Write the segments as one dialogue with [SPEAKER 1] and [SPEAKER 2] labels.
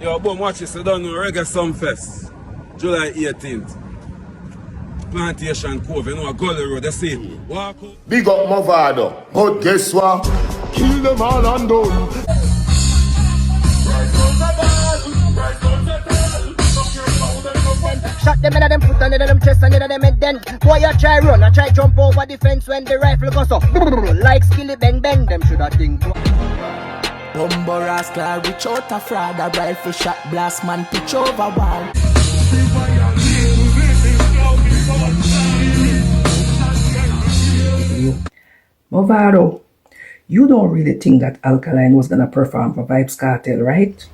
[SPEAKER 1] Yo, boom, watch this. I don't know. Reggae Sumfest, July 18th. Plantation Cove, you know, a Gully Road. They say, walk out.
[SPEAKER 2] Big up Mavado. But guess what? Kill them all and done.
[SPEAKER 3] Shot them in them foot and in them chest and in them head then. Boy, you try run, I try jump over the fence when the rifle goes up. Like skilly bang bang, them shoulda think.
[SPEAKER 4] Bumbo rascal, reach out a fraud, a rifle shot, blast man, pitch over wall.
[SPEAKER 5] Mavado, you don't really think that Alkaline was gonna perform for Vybz Kartel, right?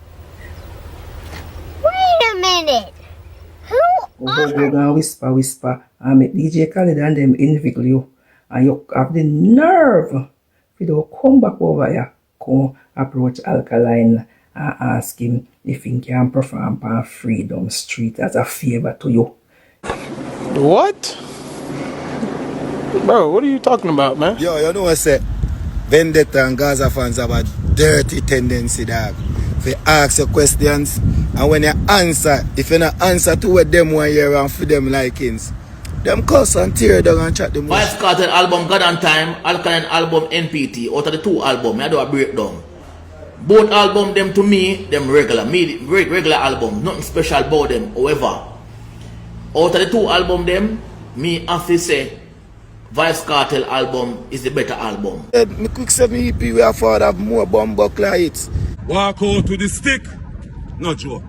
[SPEAKER 6] Wait a minute. Who
[SPEAKER 5] Go whisper. I make DJ Khaled and them inveigle you. And you have the nerve for you come back over here, come approach Alkaline and ask him if he can perform on Freedom Street as a favor to you.
[SPEAKER 7] What? Bro, what are you talking about, man?
[SPEAKER 8] Yo, you know what I say? Vendetta and Gaza fans have a dirty tendency, dog. If you ask your questions, and when you answer, if you not answer to what them want hear and for them likings, them cuss and tear down and chat them.
[SPEAKER 9] Vybz Kartel album God on Time, Alkaline album NPT, out of the two albums, I do a breakdown. Both album them to me, them regular album, nothing special about them. However, out of the two album them, me have to say Vybz Kartel album is the better album.
[SPEAKER 8] Me quick say me EP we afford have more bumbuckler hits.
[SPEAKER 1] Walk out with the stick. No joke.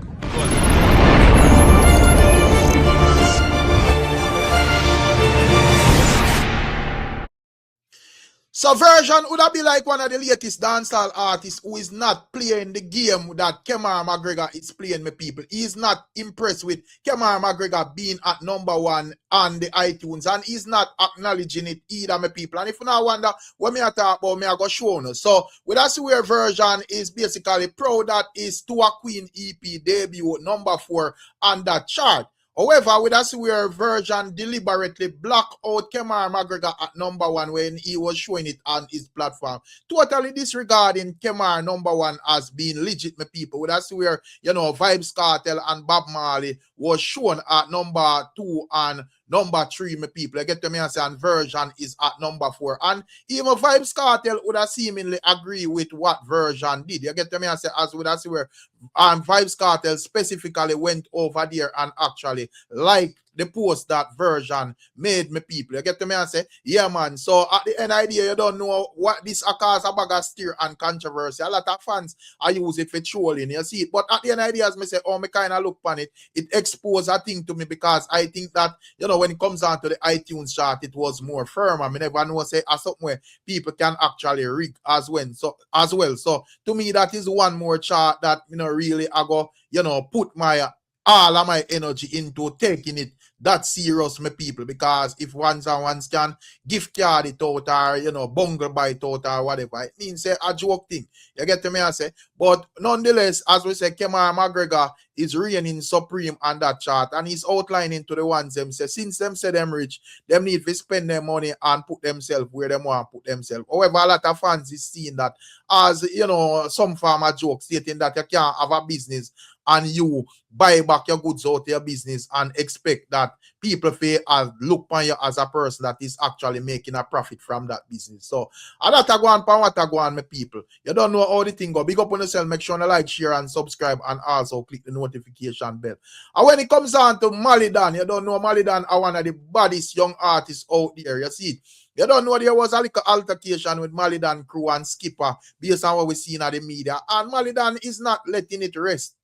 [SPEAKER 10] So Version would have be like one of the latest dancehall artists who is not playing the game that Kemar Mcgregor is playing, my people. He is not impressed with Kemar Mcgregor being at #1 on the iTunes, and he's not acknowledging it either, my people. And if you now wonder what me I talk about, me I go show you. So with us where Version is basically proud that his Tour Queen EP debut #4 on that chart. However, with us where Version deliberately blocked out Kemar Mcgregor at #1 when he was showing it on his platform, totally disregarding Kemar #1 as being legit, my people. With us where, you know, Vybz Kartel and Bob Marley was shown at #2 and #3, my people. I get to me and say, and Version is at #4. And even Vybz Kartel would have seemingly agree with what Version did. You get to me and say, as with us where Vybz Kartel specifically went over there and actually liked the post that Version made, my people. You get to me and say, yeah, man. So at the end of the day, you don't know what this cause a bag of stir and controversy. A lot of fans are use it for trolling, you see it. But at the end of the day, as me say, oh, me kind of look on it, it exposed a thing to me because I think that, you know, when it comes down to the iTunes chart, it was more firm. I mean, never know say something where people can actually rig as well. So to me, that is one more chart that, you know, really I go, you know, put my all of my energy into taking it that serious, my people, because if ones can gift card it out or, you know, bungle by it out or whatever, it means say a joke thing. You get to me, I say. But nonetheless, as we say, Kemar Mcgregor is reigning supreme on that chart, and he's outlining to the ones them say, since them say them rich, them need to spend their money and put themselves where they want to put themselves. However, a lot of fans is seeing that as, you know, some farmer joke stating that you can't have a business and you buy back your goods out of your business and expect that people look upon you as a person that is actually making a profit from that business. So, that I go on, my people. You don't know how the thing go. Big up on yourself. Make sure you like, share, and subscribe, and also click the notification bell. And when it comes on to Malidon, you don't know Malidon are one of the baddest young artists out there. You see it. You don't know there was a little altercation with Malidon crew and Skipper based on what we see in the media. And Malidon is not letting it rest.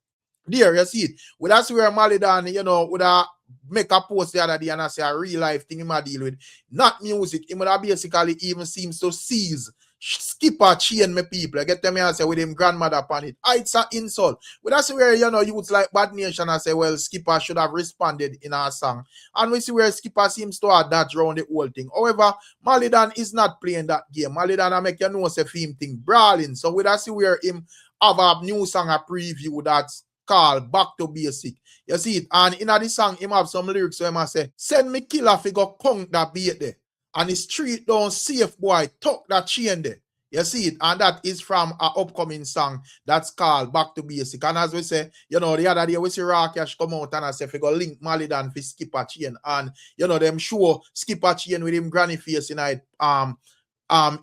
[SPEAKER 10] There, you see it. Well, that's where Malidon, you know, would have make a post the other day and I say a real life thing he might deal with. Not music. He would have basically even seems to seize Skipper chain, my people. I get them here and say with him grandmother upon it. It's an insult. But that's where, you know, you would like Bad Nation and say, well, Skipper should have responded in our song. And we see where Skipper seems to have that around the whole thing. However, Malidon is not playing that game. Malidon, I make you know, say him thing brawling. So we see where him have a new song, a preview that's called Back to Basic. You see it? And in the song, him have some lyrics where him say, send me killer figure conk that beat there. And the street don't safe boy, tuck that chain there. You see it, and that is from an upcoming song that's called Back to Basic. And as we say, the other day we see Rakesh come out and I say, if you go link Malidon for Skipper Chain, and them show Skipper Chain with him granny face in it,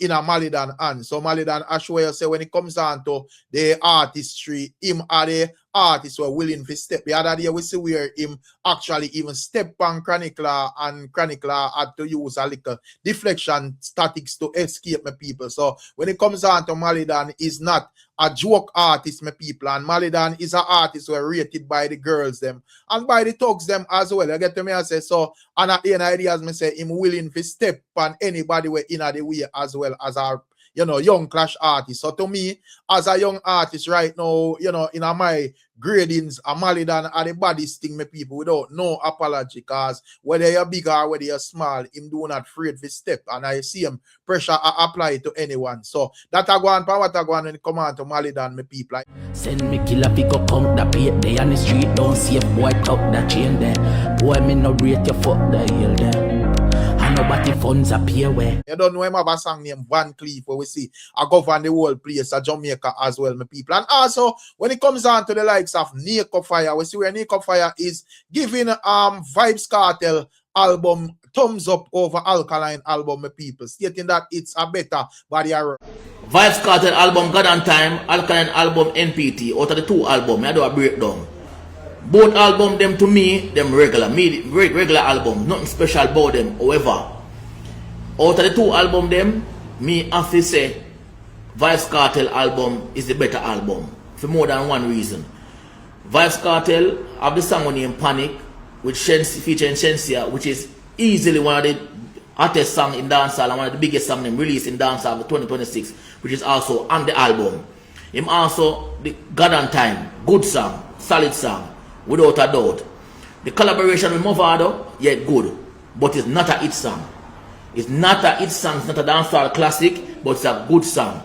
[SPEAKER 10] in a Malidon and so Malidon Ashway say when it comes down to the artistry, him are the artists who are willing to step. The other day we see where him actually even step on Chronicler, and Chronicler had to use a little deflection statics to escape my people. So when it comes down to Malidon, is not a joke artist, my people, and Malidon is an artist who are rated by the girls them and by the thugs them as well. You get to me? I say so, and at the end of the day, as me say, him willing to step on anybody way in the way as well as our young clash artist. So to me, as a young artist right now, in my gradings, a Malidon are the baddest thing, my people, without no apology, because whether you're big or whether you're small, him do not afraid to step, and I see him pressure apply to anyone. So that I go on for what I go on when it come on to Malidon, my people.
[SPEAKER 4] Send me killer pick up count that pay day on the street. Don't see a boy tuck that chain there. Boy, me no rate your fuck the hill there. And nobody funds appear where.
[SPEAKER 10] You don't know him have a song named Van Cleef where we see I govern the whole place at Jamaica as well, my people. And also when it comes on to the likes of Nico Fire, we see where Nico Fire is giving Vybz Kartel album thumbs up over Alkaline album, my people, stating that it's a better body error.
[SPEAKER 9] Vybz Kartel album God on Time, Alkaline album NPT. Out of the two albums, I do a breakdown. Both album them to me, them regular album, nothing special about them. However, out of the two album them, me have to say Vybz Kartel album is the better album for more than one reason. Vybz Kartel have the song named Panic, which featuring Shensia, which is easily one of the hottest songs in dancehall and one of the biggest songs released in dancehall of 2026, which is also on the album. Him also the God on Time, good song, solid song, without a doubt. The collaboration with Mavado, yeah, good, but it's not a hit song. It's not a hit song, it's not a dancehall classic, but it's a good song.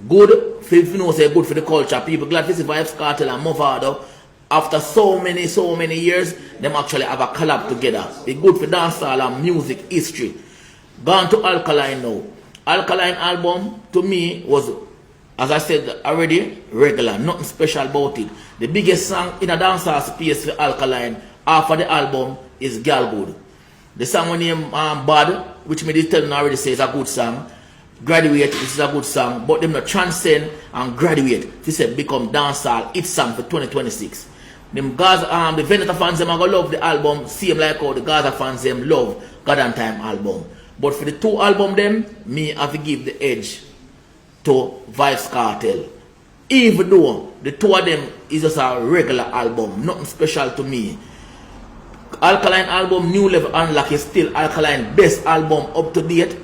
[SPEAKER 9] Good, if you know, say good for the culture. People glad to see Vybz Kartel and Mavado. After so many years, them actually have a collab together. It's good for dancehall and music history. Gone to Alkaline now. Alkaline album, to me, was, as I said already, regular. Nothing special about it. The biggest song in a dancehall space for Alkaline after the album is Girl Good. The song named Bad, which me did tell you already say is a good song. Graduate, this is a good song, but them not transcend and graduate. This said become dancehall hit song for 2026. Them Gaza, the Vendetta fans them are gonna love the album, same like how the Gaza fans them love God and Time album. But for the two album them, me have to give the edge to Vybz Kartel. Even though the two of them is just a regular album, nothing special to me. Alkaline album New Level Unlock is still Alkaline best album up to date.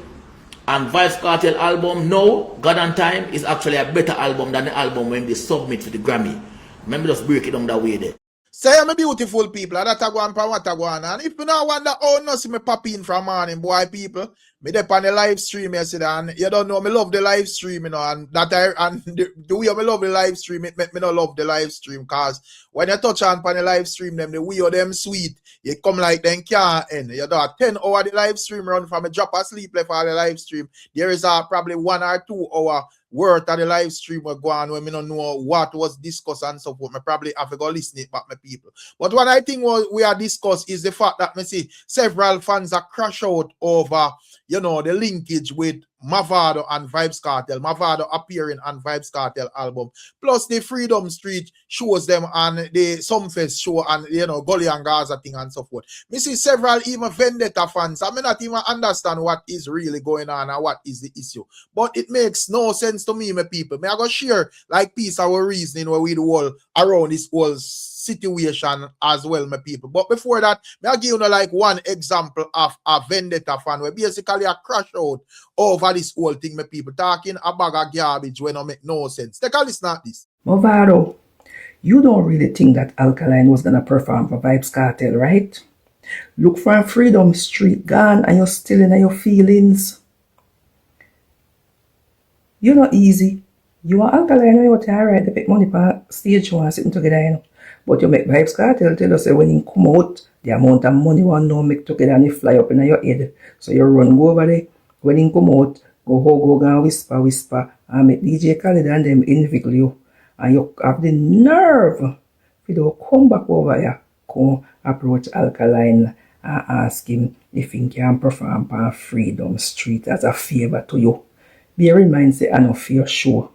[SPEAKER 9] And Vybz Kartel album now, God and Time, is actually a better album than the album when they submit to the Grammy. Remember, just break it down that way there.
[SPEAKER 10] Say I'm a beautiful people, that I go on for what I go on. And if you now wonder how no see me pop in from morning, boy people, me dep on the live stream yesterday, and you don't know me love the live stream, and that the way me love the live stream, it make me not love the live stream, cause when you touch on the live stream, the way of them sweet, you come like them can't end. You do a 10 hour the live stream run from a drop asleep left for the live stream. There is probably 1 or 2 hour worth of the live stream will go on when me don't know what was discussed and so forth. Me probably have to go listen it back, my people. But what I think we are discussed is the fact that me see several fans are crash out over the linkage with Mavado and Vybz Kartel. Mavado appearing on Vybz Kartel album. Plus the Freedom Street shows them and the Sumfest show and Gully and Gaza thing and so forth. Me see several even Vendetta fans. I may not even understand what is really going on and what is the issue. But it makes no sense to me, my people. May I go share like piece our reasoning where we the whole around this whole situation as well, my people. But before that, may I give you like one example of a Vendetta fan where basically a crash out over this whole thing, my people, talking a bag of garbage when it make no sense. Take a listen at this.
[SPEAKER 5] Mavado, you don't really think that Alkaline was gonna perform for Vybz Kartel, right? Look from Freedom Street gone and you're still in your feelings. You're not easy. You are Alkaline when you're alright, they pick money for stage one sitting together, But you make Vybz Kartel tell us when you come out, the amount of money one now make together and you fly up in your head. So you run go over there. When you come out, go hug and whisper and make DJ Khaled and them inveigle you. And you have the nerve to do come back over here, come approach Alkaline and ask him if he can perform on Freedom Street as a favor to you. Bear in mind, say, I know for sure.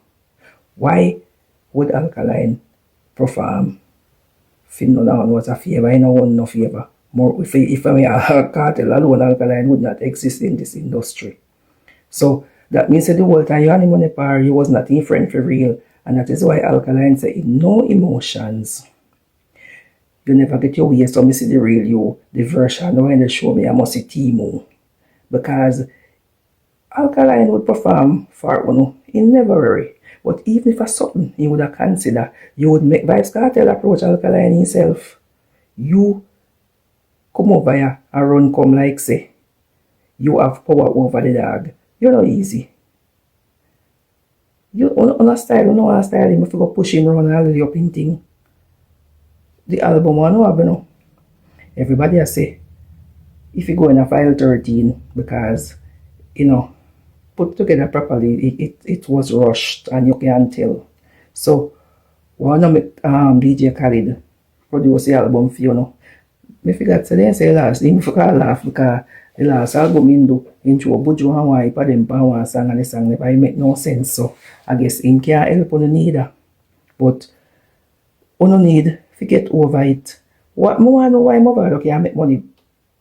[SPEAKER 5] Why would Alkaline perform? If no one was a favor, I know one no favor. More if I mean a Kartel alone, Alkaline would not exist in this industry. So that means that the whole time you had money power, you was not in friend for real. And that is why Alkaline say no emotions. You never get your way, so me see the real you, the version when they show me I must see Timo. Because Alkaline would perform for Uno in never worry. But even if it's something he would have considered, you would make Vybz Kartel approach Alkaline himself. You come over here and run come like say, you have power over the dog. You're not easy. You on a style, you know a style him if you go push him around and all up in thing. The album one have, you know. Everybody has say, if you go in a file 13, because, you know, put together properly, it was rushed and you can tell. So, one of DJ Khaled produce the album for you know. Me forgot to say last thing for laugh because the last album in do intro Buju and wipe them pan one song and the song never make no sense. So I guess him can't help on neither. But on no need to get over it. What more know why Mavado can make money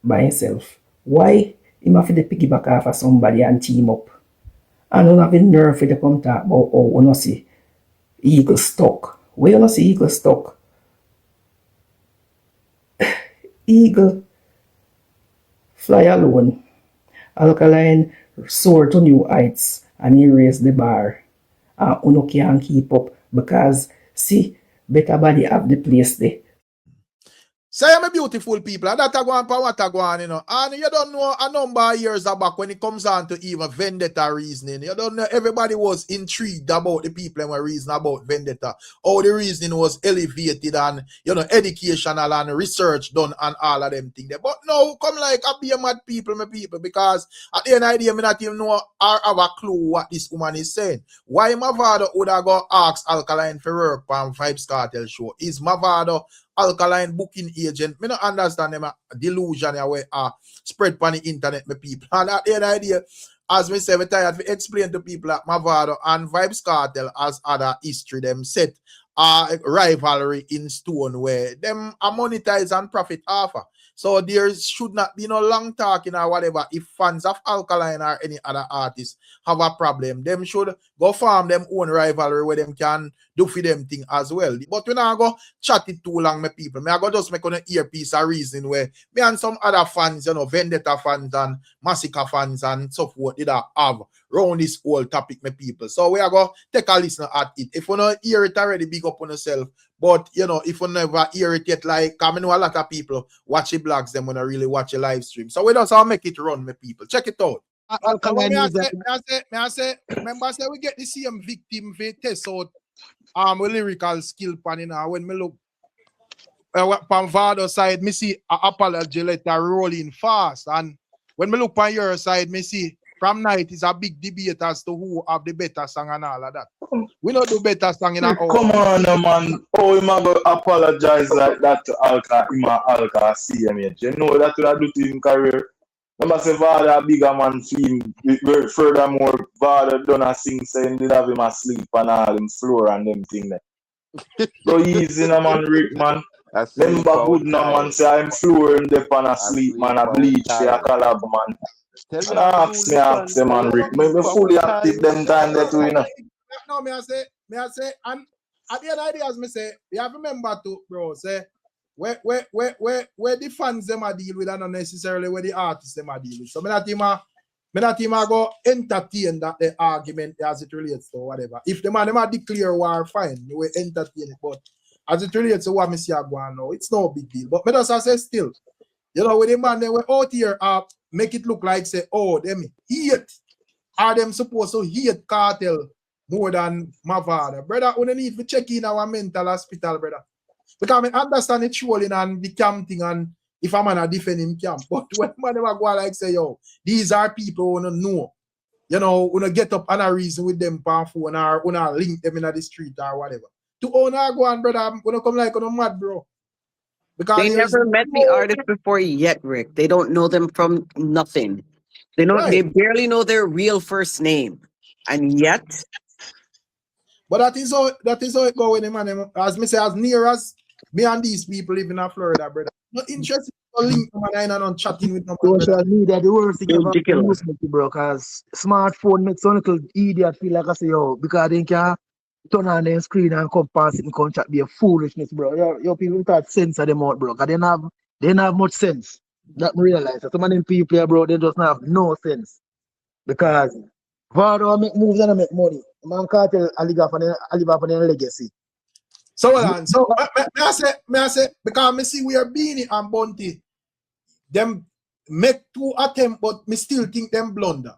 [SPEAKER 5] by himself? Why him have to piggyback off of somebody and team up? And don't have the nerve to come talk about oh you know see Eagle stock. Where you know see Eagle stock? Eagle fly alone. Alkaline soar to new heights and he raised the bar. And uno can't keep up because see, better body have the place there.
[SPEAKER 10] Say I'm a beautiful people, and that I go on for what I go on, you know. And you don't know a number of years back when it comes on to even vendetta reasoning. You don't know everybody was intrigued about the people and were reasoning about vendetta. How the reasoning was elevated and you know educational and research done and all of them things. But now come like I be a mad people, my people, because at the end of the day, I not even know or have a clue what this woman is saying. Why Mavado would have go ask Alkaline for work on Vybz Kartel show? Is Mavado Alkaline booking agent? Me not understand them delusion where spread on the internet, my people. And at the end of the day, as me say, we tired to explain to people that Mavado and Vybz Kartel as other history them set rivalry in stone where them are monetize and profit offer. So there should not be no long talking or whatever. If fans of Alkaline or any other artist have a problem, them should go form them own rivalry where them can do for them thing as well. But we not go chat it too long, my people. Me I go just make on an earpiece a reason where me and some other fans, you know, Vendetta fans and Massacre fans and so forth did have round this whole topic, my people. So we are going to take a listen at it. If you don't hear it already, big up on yourself. But, you know, if you never hear it yet, like, I know a lot of people watch the blogs, them when I really watch a live stream. So we just all make it run, my people. Check it out. Remember I say we get the same victim for test out with lyrical skill pan in when me look on Vado side, me see a apology letter rolling fast. And when me look on your side, me see from night is a big debate as to who have the better song and all of that. We don't do better song in our
[SPEAKER 11] Come on, man. Oh, him go apologize like that to Alka, him and Alka CMH. You know that would do to him career. Remember say Vada a bigger man film. Furthermore, Vada done a sing saying did have him asleep and all him floor and them thing there. So easy no man, Rick man. Remember good no man say I'm floor him dep and asleep man, a bleach a collab man. And ask me man, Rick. Me fully active them time that we know.
[SPEAKER 10] No, may I say, and at the end of the day, as me say, you have to remember to, bro, say, where the fans them are deal with and not necessarily where the artists them are deal with. So me not even go entertain that the argument as it relates to whatever. If the man them are declare war, fine, you will entertain it. But as it relates to what me see go on now, it's no big deal. But me just say still, you know, with the man they were out here make it look like say, oh, them hate. Are them supposed to hate Kartel more than Mavado? Brother, we need to check in our mental hospital, brother. Because I understand it trolling and the camp thing and if a man a defend him camp. But when man ever go like say, yo, these are people who don't know you know, when get up and a reason with them on phone or when I link them in the street or whatever. To own a go on, brother, when I come like on a mad, bro. Because
[SPEAKER 12] They never met the artist before yet, Rick. They don't know them from nothing. They don't. They barely know their real first name, and yet.
[SPEAKER 10] But that is how it go with him and them. As me say, as near as me and these people live in Florida, brother. Not interested in link them and I not chatting with them.
[SPEAKER 13] Social media, the worst thing ever, bro, because smartphone makes some little idiot feel like I say, yo, because they can turn on their screen and come past it and come chat be a foolishness, bro. Your people without sense of them out, bro, because they don't have much sense. That me realize. Some of them people, bro, they just have no sense. Because Vybz make moves and make money. Man Kartel, I live up on their legacy.
[SPEAKER 10] So hold on. So may I say, because me see we are Beanie and Bounty, them make 2 attempts, but me still think them blunder.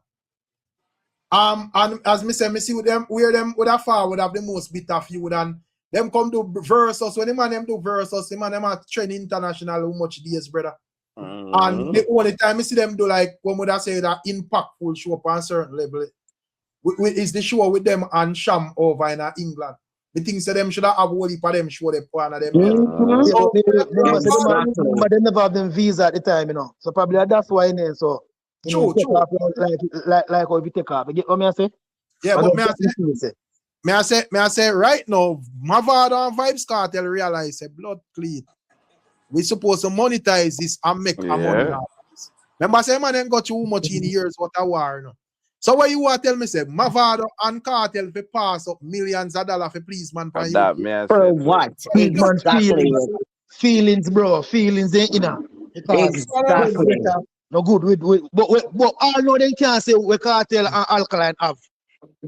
[SPEAKER 10] And as me say, me see with them where them would have forward have the most bitter feud and them come to versus when the man them do versus the man them are trend international how much days, brother. And the only time I see them do like one would I say that impactful show up on a certain level is the show with them and Sham over in England. The things that them should have a heap of them show them one of them.
[SPEAKER 13] But they never have them visa at the time, you know. So probably that's why so
[SPEAKER 10] true.
[SPEAKER 13] Like how we take off. You get what I say?
[SPEAKER 10] Yeah, but may I say right now, Mavado and Vybz Kartel realize a blood clean. We supposed to monetize this and make a money out of this. Remember, say man ain't got too much in years what a war, you know. So what you want to tell me, say Mavado and Kartel for pass up millions of dollars for please man for you.
[SPEAKER 12] For what?
[SPEAKER 13] Exactly. Feelings, bro. Feelings ain't you know.
[SPEAKER 12] Exactly.
[SPEAKER 13] No good but all know they can't say we Kartel and Alkaline have.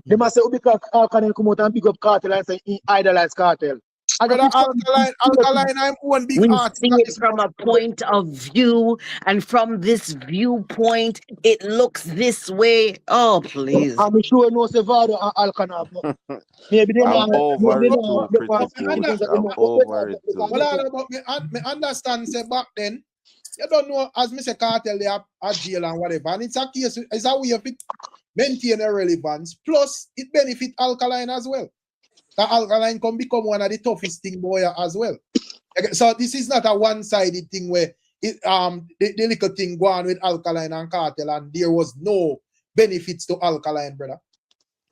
[SPEAKER 13] They must say because Alkaline come out and pick up Kartel and say he idolize Kartel.
[SPEAKER 10] Alkaline, I'm one big artist.
[SPEAKER 12] We see it from a point of view, and from this viewpoint, it looks this way. Oh, please.
[SPEAKER 13] I'm sure no Vybz and Alkaline. Maybe they
[SPEAKER 14] I'm over it too, pretty cute. I'm over it too.
[SPEAKER 10] Well, I understand, say back then, you don't know, as Mr. Kartel, they are at jail and whatever. And it's a case, it's a way of it maintain a relevance. Plus, it benefit Alkaline as well. That Alkaline can become one of the toughest thing boy as well. So this is not a one-sided thing where it the little thing go on with Alkaline and Kartel and there was no benefits to Alkaline, brother.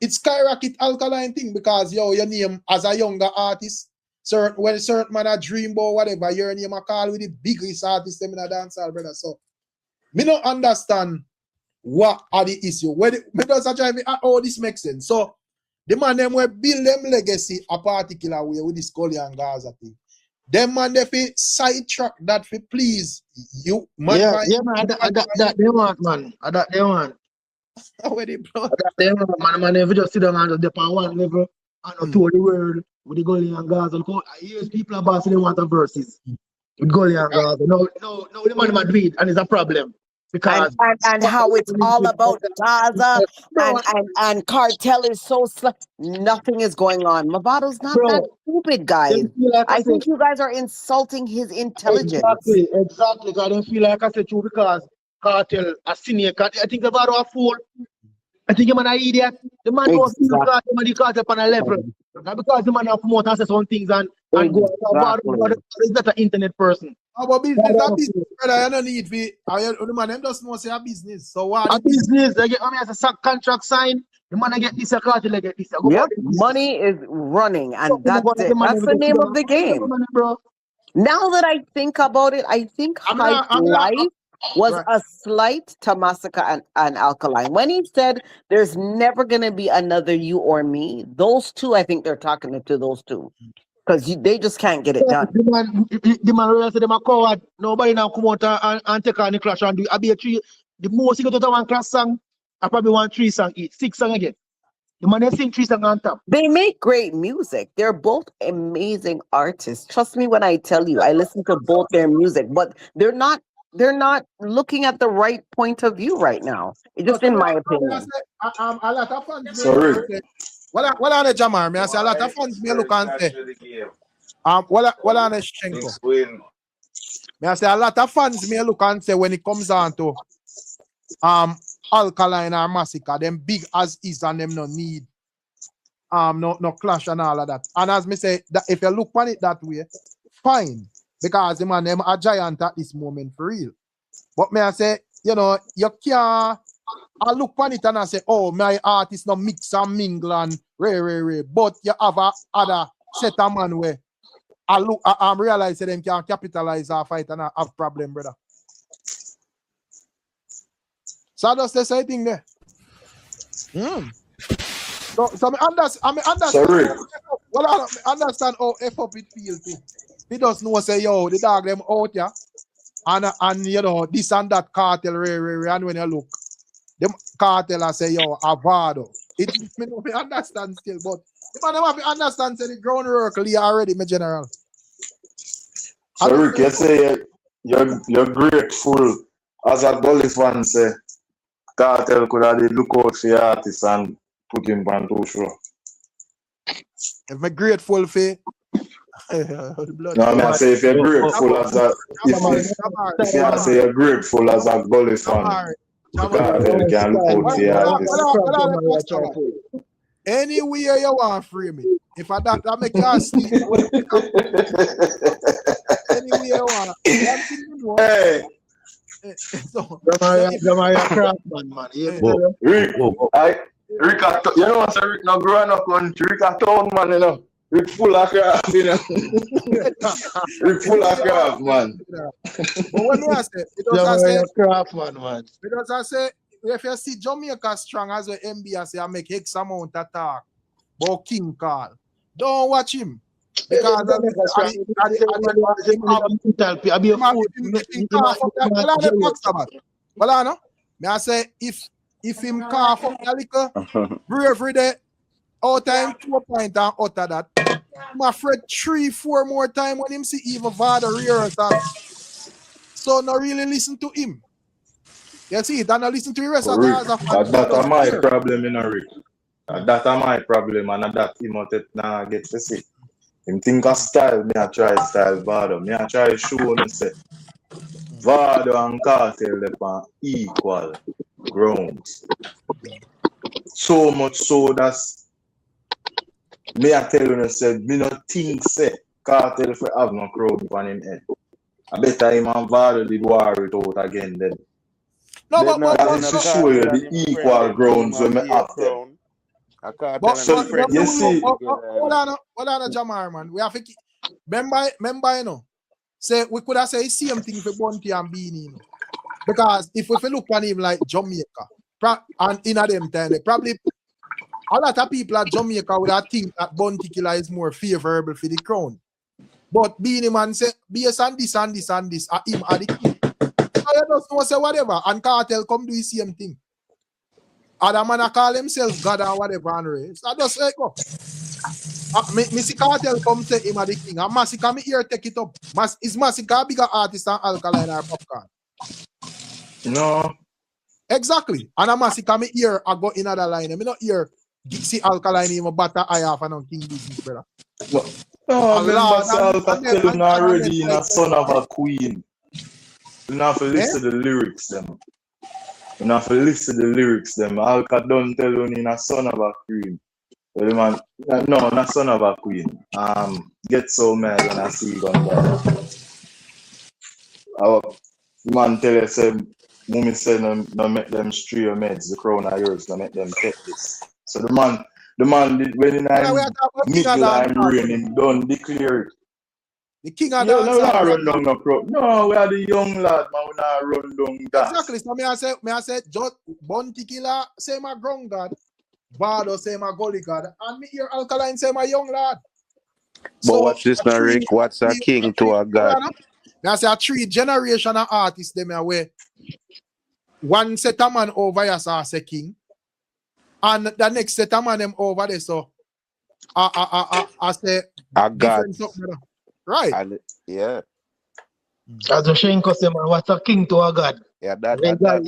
[SPEAKER 10] It skyrocket Alkaline thing because your name as a younger artist, when a certain man a dream about whatever, your name a call with the biggest artist them in a dancehall, brother. So me don't understand what are the issue. Me does try how this makes sense. So the man them will build them legacy a particular way with this Gully and Gaza thing. Them man they fi sidetrack that for please you. Man,
[SPEAKER 13] man. That they want, man. That they want.
[SPEAKER 10] Where they blood?
[SPEAKER 13] That they want, man. If you just sit down and just dip on one level and tour the world with the Gully and Gaza. I hear people about they want the verses with Gully and Gaza. No, the man might do it and it's a problem. Because
[SPEAKER 12] and how it's all about Gaza and Kartel is so nothing is going on. Mavado's not that stupid, guys. I think you guys are insulting his intelligence.
[SPEAKER 13] Exactly. I don't feel like I said true because Kartel a senior. I think Mavado a fool. I think the man an idiot. The man was the Kartel on a level. Not because the man have promote and say some things and go. Mavado is not an internet person.
[SPEAKER 10] Our business, brother, you don't need the man them just know say a business. So what?
[SPEAKER 13] A business, they get as a contract signed. The man get this, a Kartel, they get this.
[SPEAKER 12] Yep, money is running, and that's it. That's the name of the game. Now that I think about it, I think Hype Life was a slight to Massacre and Alkaline. When he said there's never gonna be another you or me, those two, I think they're talking to those two. Because they just can't get it done.
[SPEAKER 13] The man realized them a coward. Nobody now come out and take on the clash and do. I be a three. The most you go to one class song, I probably want 3 songs each, 6 songs again. The man they sing 3 songs on top.
[SPEAKER 12] They make great music. They're both amazing artists. Trust me when I tell you, I listen to both their music, but they're not looking at the right point of view right now. It's just in my opinion.
[SPEAKER 10] A lot of fans. Sorry. What on the Jamar? Me I say a lot of fans me look and say. What on the Shenko? Me I say a lot of fans me look and say when it comes down to Alkaline or Massacre, them big as is and them no need no clash and all of that. And as me say, that if you look on it that way, fine. Because the man them a giant at this moment for real. But me I say, you know, you can't I look on it and I say, oh, my artist no mix and mingle and rare. But you have a other set of man where I realize that them can capitalize our fight and I have problem, brother. So that's the same thing there. So I understand.
[SPEAKER 11] Sorry.
[SPEAKER 10] Well, I understand how F up it feel too. He does know say, yo, the dog them out here. And you know, this and that Kartel, rare, and when you look, them Kartel I say, yo, Mavado. It me no understand still, but the man have to understand say the groundwork already, my general.
[SPEAKER 11] So Rick, you say you're grateful as a Gully fan say Kartel could have look out for your artist and put him on to show.
[SPEAKER 10] If I'm grateful for
[SPEAKER 11] no, I mean, say if you're grateful as a if you say you're grateful as a Gully fan, Kartel can look out for your artist.
[SPEAKER 10] Anywhere you want free me. If I that make you sleep. Anywhere you want.
[SPEAKER 11] Hey.
[SPEAKER 10] So,
[SPEAKER 13] craftsman, man.
[SPEAKER 11] Rick, you know what, Rick now growing up country, Rick a town man, you know. Rick full of craft, you know. Rick full of craft, man.
[SPEAKER 10] But when I say, because I say,
[SPEAKER 13] craftsman, man.
[SPEAKER 10] Because I say, if you see Jamaica strong as the MB, say I make X amount of talk about King Carl. Don't watch him. Because I say if him cough up a little bravery there, out time 2 point and out of that, I'm afraid 3-4 more time when him see even Vybz rear so not really listen to him. You see it, and not listen to the rest of the guys.
[SPEAKER 11] That's my problem in a Rick. That's my problem, and that him out now get to see. Him think of style, me I try style Vybz. Me I try show him say Vybz and Kartel they on equal grounds. So much so that's me I tell you say me not think say Kartel for have no crowd on him head. I better him and Vybz did war it out again then.
[SPEAKER 10] No, but
[SPEAKER 11] to show you the equal grounds when me have them.
[SPEAKER 10] But you see, hold on, Jamar, man. We have to keep, remember, you know, say we could have said the same thing for Bunty and Beanie, you know, because if we look at him like Jamaica, and in them time, probably a lot of people at Jamaica would have think that Bunty Killer is more favorable for the crown. But Beanie man say, based on this, him are the king. So you just know say whatever, and Kartel come do the same thing. Other man call himself God or whatever and race. I just say go. Me see Kartel come say him are the king. And Massacre me here take it up. Is Massacre a bigger artist than Alkaline or Popcorn?
[SPEAKER 11] No.
[SPEAKER 10] Exactly. And a Massacre me here I go in other line. Me not here see Alkaline even batter I have and king business, brother.
[SPEAKER 11] No, Alkaline already in a son of a queen. You have to listen to the lyrics them. You have to listen to the lyrics them. Alka don't tell you in a son of a queen. Well, man, no, not son of a queen. Get so mad when I see you on that. Man tell you say, mommy say no make them stray your meds, the crown of yours, no make them take this. So the man did when in midline rain, him done declare it.
[SPEAKER 10] The king of
[SPEAKER 11] dance. No, run down no pro. No, we are the young lad, man. We not run down that.
[SPEAKER 10] Exactly. So me I say, just Bunty Killer say my ground god, Vybz say my gully god, and me here Alkaline say my young lad.
[SPEAKER 14] But so, watch this now, Rick. What's a king to a god?
[SPEAKER 10] Me I say a 3 generation of artists them away. One set of man over here say king, and the next set of man them over there so I say
[SPEAKER 14] a god.
[SPEAKER 10] Right.
[SPEAKER 14] Yeah.
[SPEAKER 13] As a Shane customer, what's a king to a god?
[SPEAKER 14] Yeah, that
[SPEAKER 13] gotta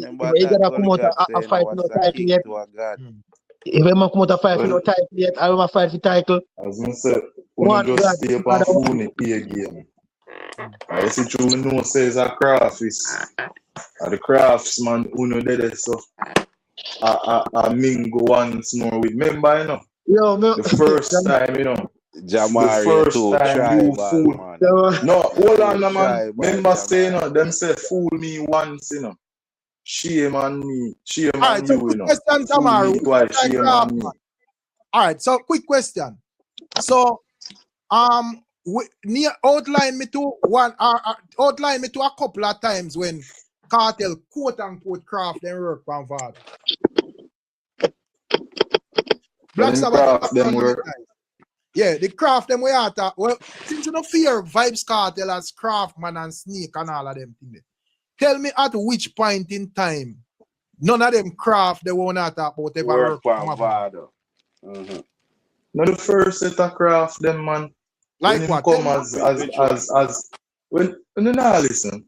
[SPEAKER 13] come out a fight no title yet. If I'm come out a fight for no title yet, I will fight for title.
[SPEAKER 11] As I said, you just stay up and phone play a game. I see you know says a craft is the craftsman who know that so I mingle once more with member, you know.
[SPEAKER 13] Yo,
[SPEAKER 11] The first time, you know.
[SPEAKER 14] Jamari
[SPEAKER 11] The first
[SPEAKER 14] too,
[SPEAKER 11] time you
[SPEAKER 14] tribal,
[SPEAKER 11] fool.
[SPEAKER 14] man.
[SPEAKER 11] No, hold on, man.
[SPEAKER 14] Tribal,
[SPEAKER 11] Member say, you
[SPEAKER 14] Jamari.
[SPEAKER 11] know, them say fool me once, you know. Shame on me. Shame
[SPEAKER 10] Alright,
[SPEAKER 11] on
[SPEAKER 10] so
[SPEAKER 11] you,
[SPEAKER 10] quick
[SPEAKER 11] you know.
[SPEAKER 10] question,
[SPEAKER 11] Fool
[SPEAKER 10] Tamara.
[SPEAKER 11] me twice, shame on me.
[SPEAKER 10] Alright, so quick question. So outline me to a couple of times when Kartel quote unquote craft and work on Vybz. Black Sabbath
[SPEAKER 11] them work.
[SPEAKER 10] Yeah, the craft them we are at. Well, since you don't fear Vybz Kartel as Craftman and Snake and all of them things, tell me at which point in time none of them craft they won't talk about ever
[SPEAKER 14] Work
[SPEAKER 10] work
[SPEAKER 14] on Mavado. Mm-hmm.
[SPEAKER 11] No, the first set of craft them, man.
[SPEAKER 10] Like
[SPEAKER 11] when
[SPEAKER 10] what?
[SPEAKER 11] him come as when you not listen.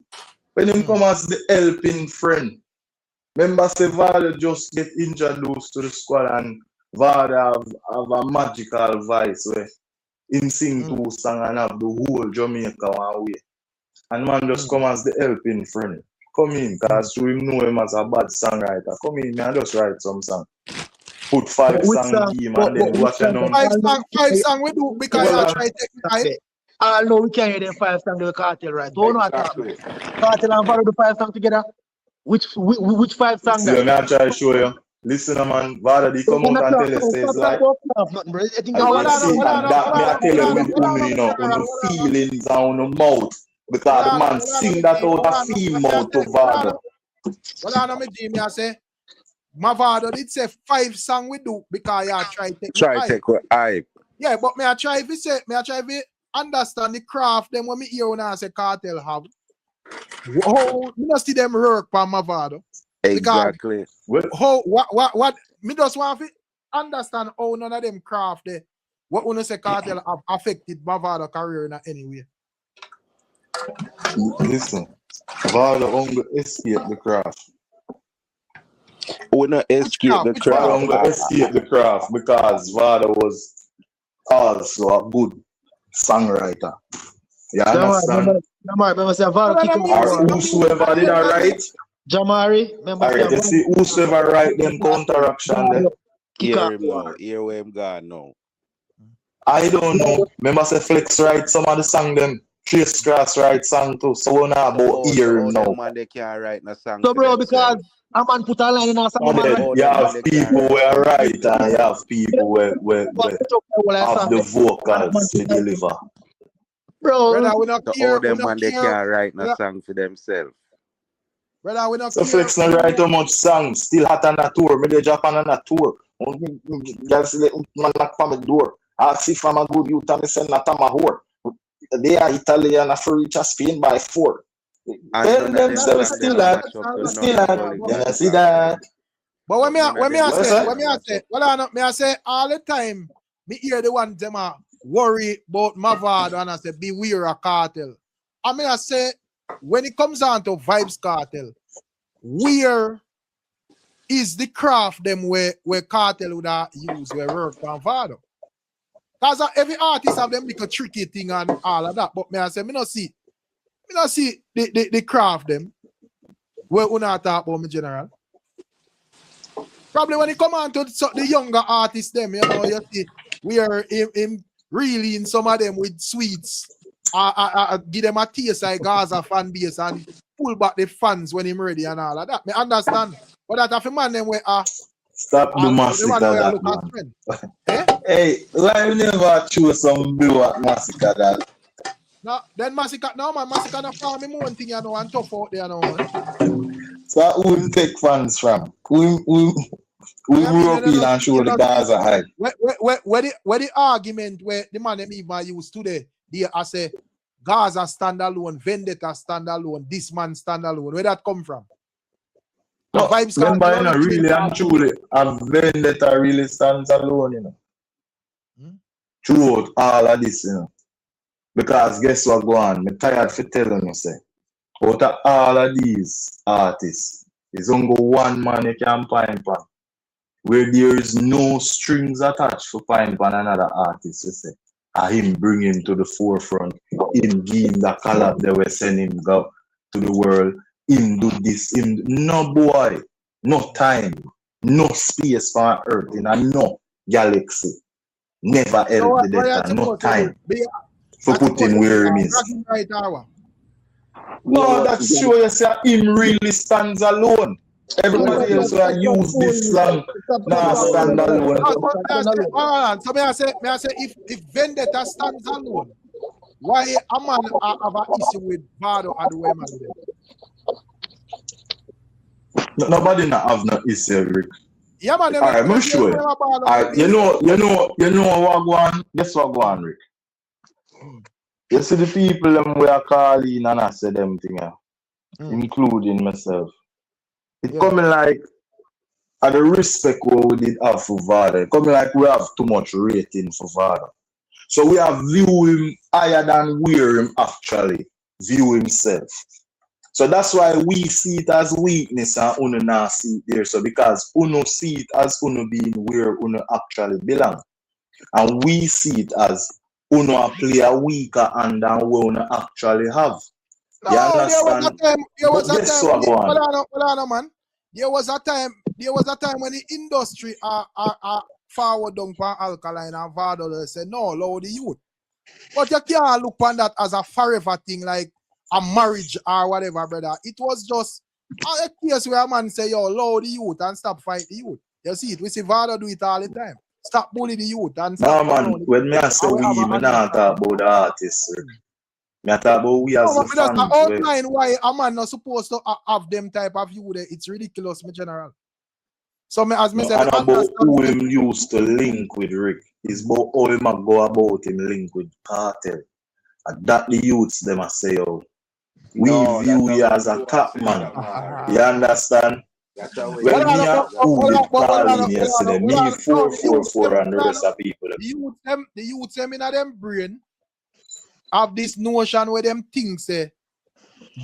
[SPEAKER 11] When him come as the helping friend. Remember say Vada just get introduced to the squad and Vada have a magical voice where him sing two songs and have the whole Jamaica one way. And man just come as the helping friend. Come in, cause you know him as a bad songwriter. Come in, man, just write some song. Put 5 songs in him and then watch it down.
[SPEAKER 10] 5 songs we do because I try to take the time.
[SPEAKER 13] I know we can't hear them 5 songs with Kartel, right? Don't know what happened. Kartel and Vado do 5 songs together. Which 5 songs?
[SPEAKER 11] See, I'm try to show you. Listen, man, Vada, they come out and tell us, says like, I tell you with you know, on the feelings on the mouth. Because the man sing that out of feel mouth to Vada.
[SPEAKER 10] Well, I know me, Jimmy, I say, Mavado did say 5 songs we do because you try to take
[SPEAKER 14] with hype.
[SPEAKER 10] Yeah, but me I try to understand the craft them when me hear when I say Kartel have. How me not see them work for Mavado.
[SPEAKER 14] Exactly.
[SPEAKER 10] How what me just want to understand how none of them craft there. What when I say Kartel have affected Mavado career in any way.
[SPEAKER 11] Listen, Vada only escape the craft.
[SPEAKER 14] We not escape the craft.
[SPEAKER 11] Vada only escape the craft because Vada was also a good songwriter. You understand? Or whosoever did I write.
[SPEAKER 13] Jamari, remember?
[SPEAKER 11] Alright, you see whosoever write them counteraction there.
[SPEAKER 14] Hear him now. Hear where him gone now.
[SPEAKER 11] I don't know. Remember say Flex write some of the song them. Trace Cross write song too. So we're not about hear him now.
[SPEAKER 14] Man, they can't write no song.
[SPEAKER 13] So bro, because a man put a line in our song.
[SPEAKER 11] You have people where write and you have people where have the vocals to deliver.
[SPEAKER 13] Bro,
[SPEAKER 10] brother, we not care.
[SPEAKER 14] All them man they can't write no song for themselves.
[SPEAKER 10] Brother, we not
[SPEAKER 11] so Flex not write too much songs. Still hot on a tour. Maybe Japan on a tour. Just let man knock on the door. Ask if I'm a good youth and I send that I'm a whore. They are Italian for reach a Spain by 4. Then themselves still at. You see that?
[SPEAKER 10] But when I say all the time, me hear the one them worry about Mavado and I say beware of Kartel. I mean I say when it comes down to Vybz Kartel, where is the craft them where Kartel would have used where work on Vado? Because every artist have them like a tricky thing and all of that. But me I say me not see the craft them where we not talk about me general. Probably when it come on to the younger artists them, you know, you see we are in really in some of them with sweets. Give them a taste like Gaza fan base and pull back the fans when him ready and all of that. Me understand. But that if a man them where
[SPEAKER 11] stop the massacre that man. Hey, why you never choose some blue at massacre that?
[SPEAKER 10] No, then massacre no man, massacre no farm me one thing you know and tough out there now, man.
[SPEAKER 11] So who will take fans from? Who grew up in and show the Gaza high?
[SPEAKER 10] Where the argument where the man them even use today, I say Gaza standalone, Vendetta standalone, this man standalone. Where that come from?
[SPEAKER 11] No, remember, you know, really and truly, a Vendetta really stands alone, you know. Throughout all of this, you know. Because guess what go on? I'm tired for telling you, say, out of all of these artists, there's only one man you can find pan, where there is no strings attached for find pan another artist, you say. And him bring him to the forefront, him give him the collab they were sending him go to the world, him do this, him no boy, no time. no space for earth in a no galaxy. Never help the data, no time for put him where him is. No, that's sure you say him really stands alone. Everybody else will use this slang, nah, stand alone.
[SPEAKER 10] So may I say if Vendetta stands alone, why a man have an issue with Vado and the women?
[SPEAKER 11] Nobody not have no issue, Rick.
[SPEAKER 10] Yeah, man.
[SPEAKER 11] Alright, I'm sure. Alright, you know what go on? Guess what go on, Rick? You see the people them we are calling and I say them thing, including myself. It coming like at the respect what we did have for Vado. It coming like we have too much rating for Vado. So we have view him higher than where him actually view himself. So that's why we see it as weakness and Uno not see it there. So because Uno see it as Uno being where Uno actually belong. And we see it as Uno play a weaker hand than where Uno actually have.
[SPEAKER 10] No,
[SPEAKER 11] you understand?
[SPEAKER 10] There was a time, There was a time when the industry are forward down for Alkaline and Vado. They say, no, allow the youth. But you can't look on that as a forever thing like a marriage or whatever, brother. It was just a case where a man say, yo, allow the youth and stop fight the youth. You see it. We see Vado do it all the time. Stop bullying the youth and stop.
[SPEAKER 11] No, man, when me I say we, me not talk about the artists. Me talk about we as the fans.
[SPEAKER 10] That's outline why a man not supposed to have them type of view there. It's ridiculous, me general. So me as me say,
[SPEAKER 11] and about who him used to link with Rick. It's about how him go about him link with Kartel. And that the youths them a say, oh, we view you as a top man. You understand? When me a who did Kartel yesterday, me 444 and the rest of people.
[SPEAKER 10] The youths them in them brain have this notion where them think say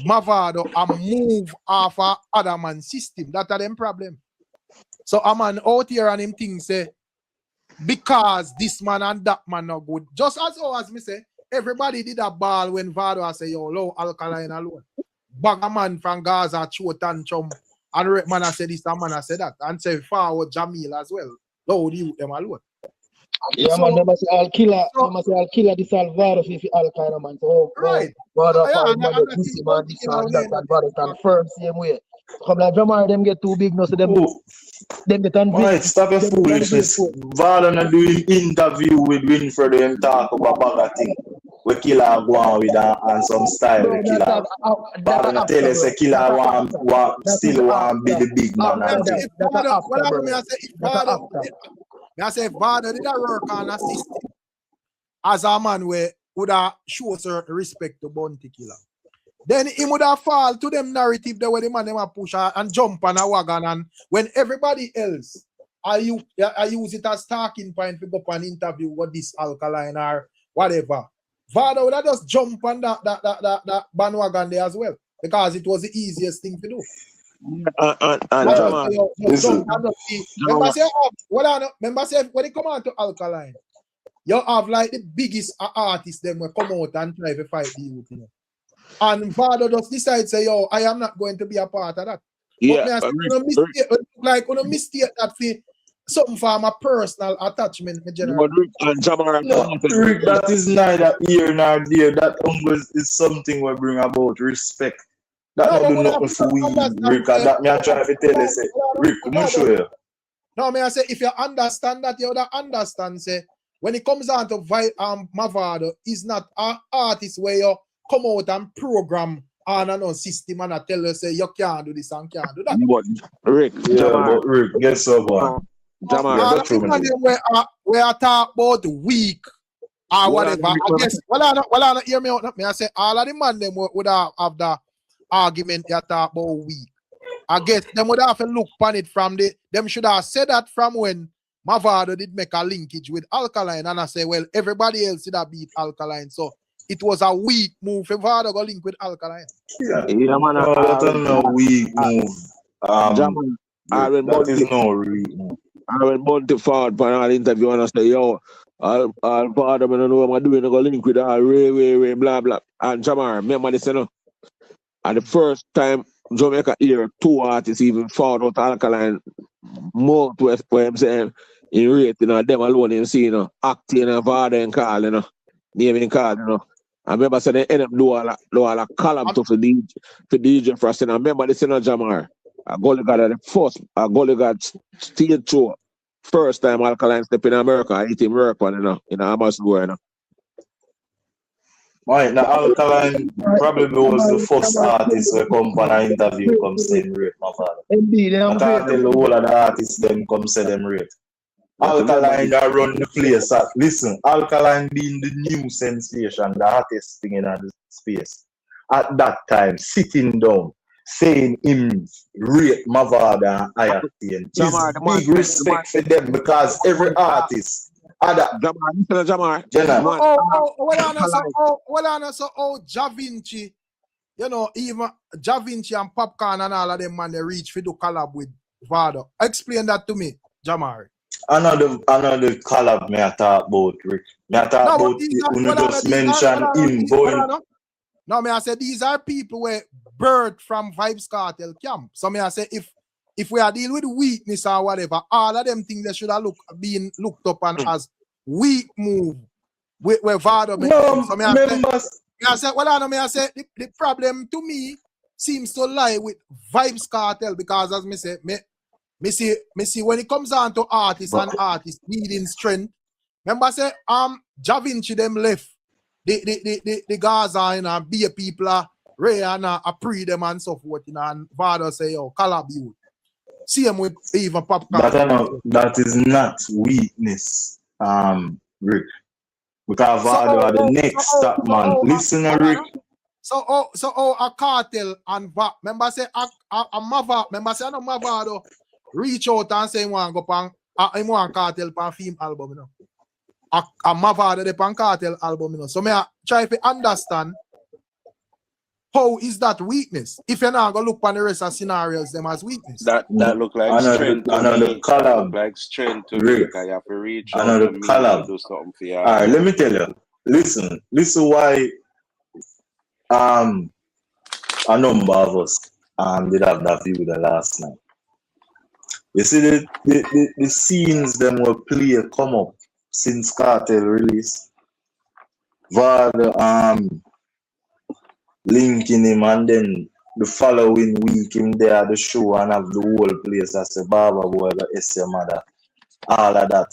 [SPEAKER 10] Mavado and move off a other man's system. That's a them problem. So a man out here and him think say because this man and that man not good. Just as me say, everybody did a ball when Vado say, yo, low Alkaline alone. Bag a man from Gaza, Chot and Chum, and Rick man I say this, and man I say that, and say forward Jamil as well. Low the youth them alone.
[SPEAKER 13] Yeah, man, they must say I'll kill this Vado if Alkaline man. So, right. Vado this man, this and that, and Vado confirm same way. Come like drummer, them get too big now, so them get on.
[SPEAKER 11] Right, stop your foolishness. Vado not doing interview with Winfred and talk about bag of thing. We Killer go on with and some style we Killer. Vado not tell us a Killer still want be the big man.
[SPEAKER 10] I say Vado did a work on a system as a man where would have show certain respect to Bounty Killer. Then he would have fall to them narrative the way the man them a push and jump on a wagon, and when everybody else I use it as talking point to go up an interview with this Alkaline or whatever. Vado would have just jump on that bandwagon there as well because it was the easiest thing to do. Remember say when it come out to Alkaline, you have like the biggest artists them will come out and try to fight the youth, you know. And Vado just decide say, yo, I am not going to be a part of that.
[SPEAKER 7] Yeah,
[SPEAKER 10] like on a mistake that for some form of personal attachment in general.
[SPEAKER 11] Rick, that is neither here nor there. That is something we bring about respect. That not do nothing for we, Rick. That me I try to tell you, say, Rick, I'm show you.
[SPEAKER 10] No, me I say if you understand that, you would understand. Say when it comes down to Mavado, is not an artist where you come out and program on a system and I tell you say you can't do this and can't do that.
[SPEAKER 7] But Rick,
[SPEAKER 11] but Rick, guess what?
[SPEAKER 10] We are talk about weak or whatever. I guess I not hear me out. I say all of the man them would have the argument you talk about weak. I guess them would have to look upon it from them should have said that from when Mavado did make a linkage with Alkaline and I say, well, everybody else did have beat Alkaline. So it was a weak move for Vado go link with Alkaline.
[SPEAKER 11] Yeah, man. That's a weak move. That is no weak move.
[SPEAKER 7] I went Monty forward for an interview and I say, yo, I'll Vado, I don't know what I'm doing. I go link with Ray, blah, blah. And Jamar, remember this, you know? And the first time Jamaica hear two artists even found out Alkaline more to where I'm saying in rate, you know, them alone in see, you know, acting and father and call, you know, naming call, you know. I remember saying they end up do all a column to for DJ Frost. And I remember this in a Jamar. A goalie got the first, a goalie got stage show. First time Alkaline step in America, I hit him work on, you know, in a Hamas door, you know.
[SPEAKER 11] Right, now Alkaline probably was the first artist who come for an interview come say him rate Mavado.
[SPEAKER 13] Indeed,
[SPEAKER 11] I can't tell the whole of the artists them come say them rate. Alkaline that run the place. Listen, Alkaline being the new sensation, the hottest thing in the space. At that time, sitting down, saying him rate Mavado and Ayatine. It's big respect for them because every artist
[SPEAKER 10] Jamar. So Ja Vinci, you know, even Ja Vinci and Popcorn and all of them man they reach for do collab with Vado. Explain that to me, Jamar.
[SPEAKER 11] Another collab me I talk about, Rick. Me I talk about you just mention him going.
[SPEAKER 10] No, me I say these are people where birth from Vybz Kartel camp. So me I say if we are dealing with weakness or whatever, all of them things they should have been looked upon as weak move where Vado made. So me I say, the problem to me seems to lie with Vybz Kartel because as me say, me see when it comes down to artists and artists needing strength. Remember say Ja Vinci them left the Gaza and be people Ray and pre them and so forth, you know, and Vado say yo collab you. See him with even Popcorn.
[SPEAKER 11] That is not weakness, Rick. Because Vado are the next stop man. Listen, Rick.
[SPEAKER 10] So a Kartel and remember say a Mavado, remember say no Mavado reach out and say he want go pan Kartel pan film album, you know. A Mavado the pan Kartel album, you know. So me I try to understand how is that weakness? If you're not gonna look on the rest of scenarios, them as weakness.
[SPEAKER 14] That look like strength.
[SPEAKER 11] Another collab.
[SPEAKER 14] Look like strength to me. You have to reach out
[SPEAKER 11] another
[SPEAKER 14] to
[SPEAKER 11] collab.
[SPEAKER 14] Me do something for you.
[SPEAKER 11] All right, let me tell you. Listen why a number of us did have that view the last night. You see the scenes them were play come up since Kartel release. Vado linking him and then the following week him there at the show and have the whole place as a Baba boy, the mother, all of that.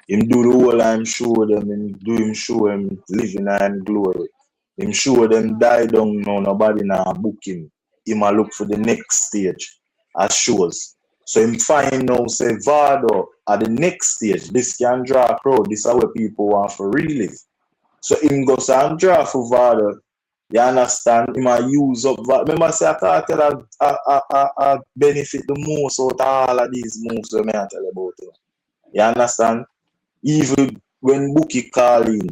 [SPEAKER 11] Him do the whole time show them, him show him living in glory. Him show them die down now, nobody now book him. Him a look for the next stage as shows. So him find now say Vado at the next stage, this can draw a crowd, this is where people want to relive. So him goes and draw for Vado. You understand? He might use up. Remember, say I Kartel I benefit the most out of all of these moves we may tell about it. You understand? Even when Bookie call in,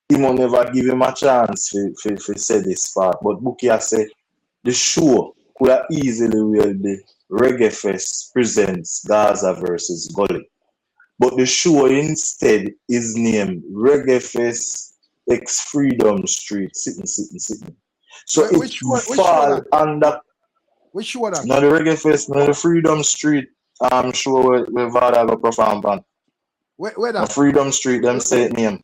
[SPEAKER 11] he will never give him a chance to say this part. But Bookie has said the show could have easily will be Reggae Fest presents Gaza versus Gully. But the show instead is named Reggae Fest X Freedom Street, sitting. So which fall under.
[SPEAKER 10] Which show that?
[SPEAKER 11] Not the Reggae Fest, not the Freedom Street. I'm sure where Vado go perform on.
[SPEAKER 10] Where that?
[SPEAKER 11] Freedom Street, them say it name.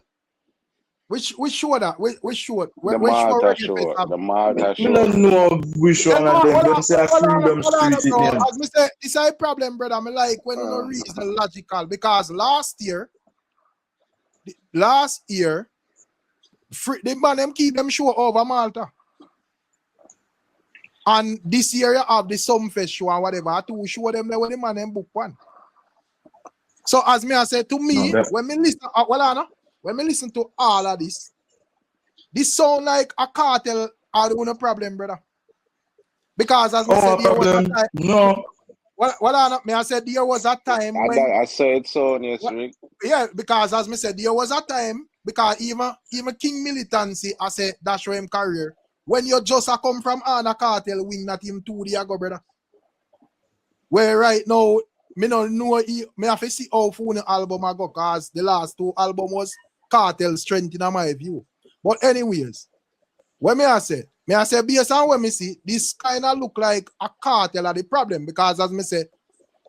[SPEAKER 10] Which show that? Which show?
[SPEAKER 14] The Malta show. The Malta show.
[SPEAKER 11] I don't know which one of them say Freedom Street it name.
[SPEAKER 10] As me say, this is a problem, brother. I like when you know reason logical because last year, the man them keep them show over Malta. And this year you have the Sumfest show and whatever to show them there when the man them book one. So as me I said to me, when me listen to all of this sound like a Kartel or the one problem, brother. Because as me said, there was a time.
[SPEAKER 11] No.
[SPEAKER 10] Me I said there was a time when
[SPEAKER 14] I said so, yes, Rick.
[SPEAKER 10] Yeah, because as me said, there was a time because even King Militancy, I said that's where him career. When you just come from Anna Kartel win that him 2 days ago, brother. Where right now, me no know me have to see how phone album I go because the last 2 album was Kartel strength in my view. But anyways, what me I say based on what me see, this kind of look like a Kartel are the problem because as me say,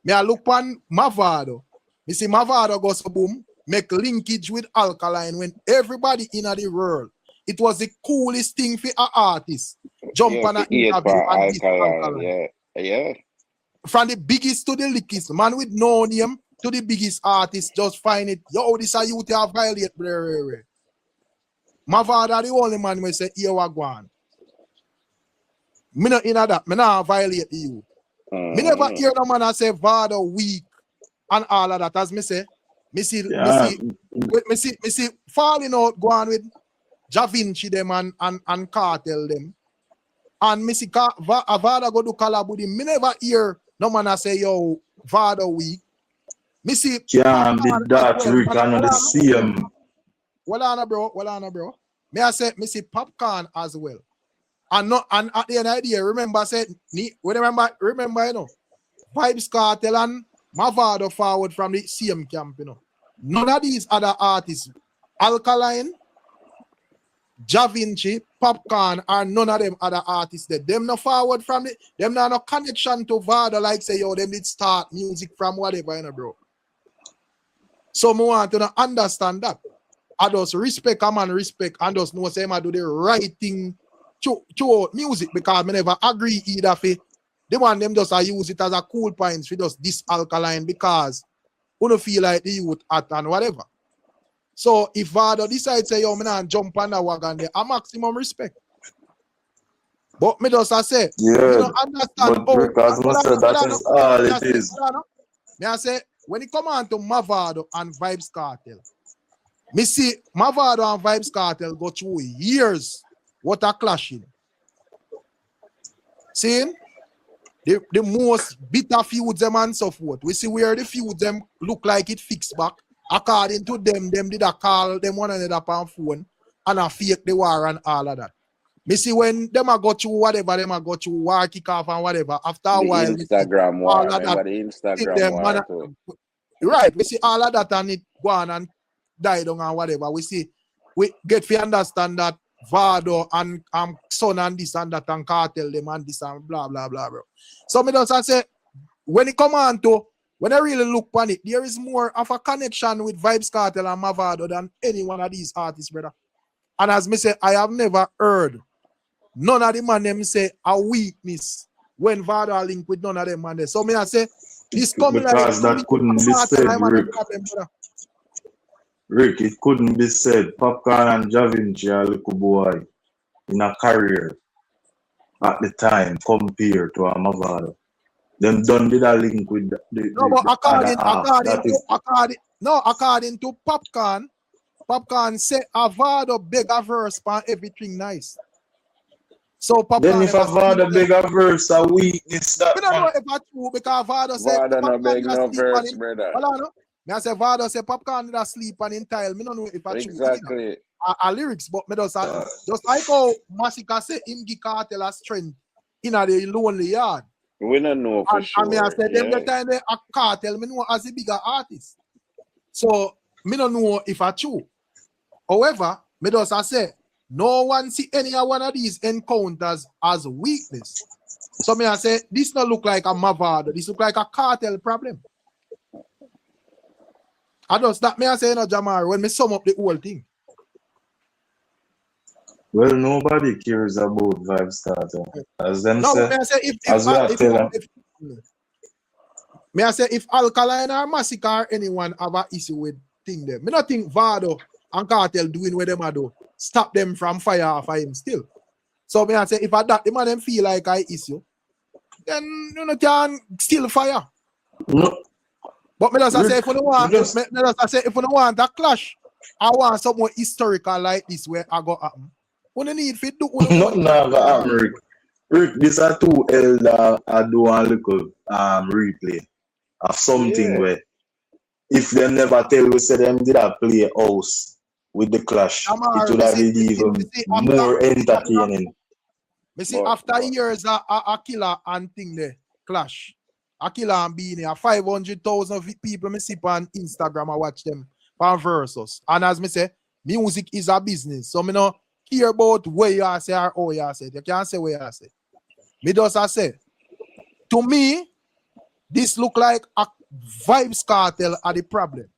[SPEAKER 10] Me I look on Mavado. Me see Mavado goes boom, make linkage with Alkaline when everybody in the world. It was the coolest thing for an artist. Jump on an interview and this Alkaline.
[SPEAKER 14] Yeah.
[SPEAKER 10] From the biggest to the lickest, man with no name to the biggest artist, just find it. Yo, this a youth have violate. Mavado the only man we say, here we go on. Me not in that. Me not violate you. Me never hear no man say Vado weak and all of that. As me say, me see falling out go on with Da Vinci them and Kartel them. And me see Vado go do collab with him. Me never hear no man say yo Vado weak. Me see
[SPEAKER 11] can't be that Rick and the same.
[SPEAKER 10] Well on bro. Me I say me see Popcorn as well. And at the end of the day, remember you know, Vybz Kartel and Mavado forward from the same camp, you know. None of these other artists, Alkaline, Da Vinci, Popcorn, are none of them other artists there. Them no forward from the, them no connection to Vado, like say, yo, them did start music from whatever, you know, bro. So I want to understand that. I just respect a man, respect, and just know say I do the right thing to music, because I never agree either for the one them just use it as a cool point for just this Alkaline because you don't feel like the youth at and whatever. So if Vado decides say yo, me not jump on the wagon there, I maximum respect. But me just say,
[SPEAKER 11] yeah,
[SPEAKER 10] you don't understand.
[SPEAKER 11] but because that is all it is.
[SPEAKER 10] Me I say when it come on to Mavado and Vybz Kartel, me see Mavado and Vybz Kartel go through years. What a clashing. See, the most bitter feuds them and so forth. We see where the feuds them look like it fixed back. According to them did a call them one another on phone and a fake the war and all of that. Me see when them a go through whatever, them a go through war kick off and whatever. After a while,
[SPEAKER 14] Instagram war, all of that, the Instagram war.
[SPEAKER 10] Right, we see all of that and it go on and die down and whatever. We see, we get to understand that Vado and son and this and that and Kartel them and this and blah blah blah, bro. So me just say when it come on to when I really look on it, there is more of a connection with Vybz Kartel and Mavado than any one of these artists, brother. And as me say, I have never heard none of the man them say a weakness when Vado link with none of them man there. So me I say this coming
[SPEAKER 11] because that couldn't be said, Rick, it couldn't be said. Popcorn and Da Vinci are a little boy in a career at the time compared to Mavado. Them done did a link with the
[SPEAKER 10] no, but according to Popcorn say Mavado beg a verse for everything nice. So Popcorn
[SPEAKER 11] then if Mavado beg a verse a weakness that
[SPEAKER 10] we don't know if that's true because Mavado said
[SPEAKER 14] no beg no verse, brother.
[SPEAKER 10] I say Vado say Popcorn did a sleep and in tile. Me don't know if that's
[SPEAKER 14] exactly
[SPEAKER 10] true. A lyrics, but me just like how Massacre say him give Kartel a strength in the lonely yard.
[SPEAKER 14] We don't know for sure.
[SPEAKER 10] And me I say them the time they a Kartel, me know as a bigger artist. So me don't know if that's true. However, me just say no one see any one of these encounters as weakness. So me I say this not look like a Mavado, this look like a Kartel problem. I just that me I say, you know, Jamar, when me sum up the whole thing.
[SPEAKER 11] Well, nobody cares about Vybz Kartel. As them
[SPEAKER 10] no,
[SPEAKER 11] say,
[SPEAKER 10] me I say if Alkaline or Massacre or anyone have an issue with thing them. Me not think Vado and Kartel doing what them do stop them from fire off of him still. So me I say if at that the man them feel like I issue, then you know can still fire.
[SPEAKER 11] No.
[SPEAKER 10] But me just say if you don't want a clash, I want somewhere historical like this where I go happen. What you need for do?
[SPEAKER 11] Nothing never happen, Rick. These are two elder I do a little replay of something where if them never tell you say them did a play house with the clash, it would have been even more entertaining.
[SPEAKER 10] Me see after years a killer and thing there clash. Akila and Beanie, 500,000 people me see on Instagram I watch them on Versus. And as me say, music is a business. So me no care about where you say or how you say. You can't say where you say. Me just say, to me, This look like a Vybz Kartel are the problem.